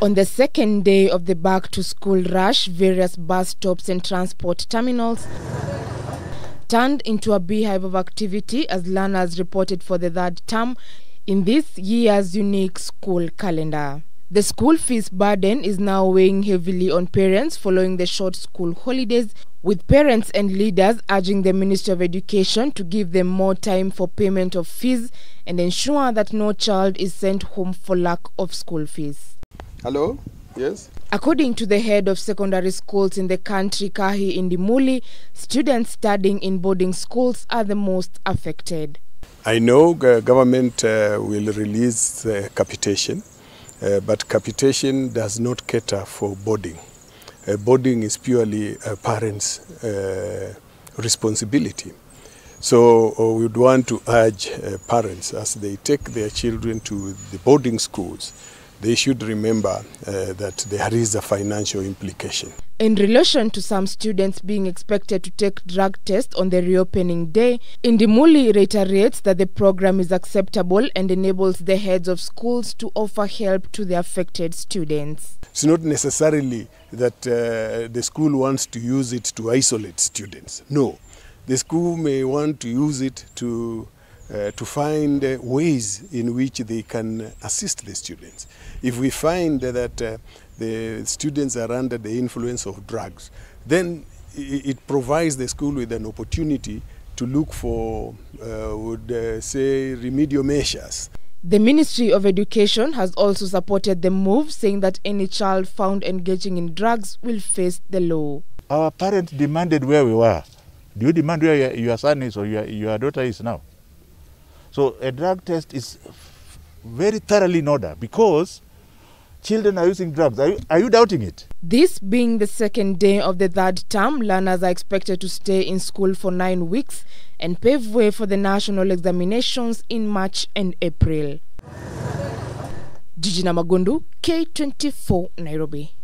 On the second day of the back-to-school rush, various bus stops and transport terminals turned into a beehive of activity as learners reported for the third term in this year's unique school calendar. The school fees burden is now weighing heavily on parents following the short school holidays, with parents and leaders urging the Ministry of Education to give them more time for payment of fees and ensure that no child is sent home for lack of school fees. Hello? Yes? According to the head of secondary schools in the country, Kahi Indimuli, students studying in boarding schools are the most affected. I know government will release capitation, but capitation does not cater for boarding. Boarding is purely a parent's responsibility. So we would want to urge parents as they take their children to the boarding schools, they should remember that there is a financial implication. In relation to some students being expected to take drug tests on the reopening day, Indimuli reiterates that the program is acceptable and enables the heads of schools to offer help to the affected students. It's not necessarily that the school wants to use it to isolate students. No, the school may want to use it to find ways in which they can assist the students. If we find that the students are under the influence of drugs, then it provides the school with an opportunity to look for, say, remedial measures. The Ministry of Education has also supported the move, saying that any child found engaging in drugs will face the law. Our parents demanded where we were. Do you demand where your son is or your daughter is now? So a drug test is very thoroughly in order because children are using drugs. Are you doubting it? This being the second day of the third term, learners are expected to stay in school for 9 weeks and pave way for the national examinations in March and April. Jijina Magundu, K24, Nairobi.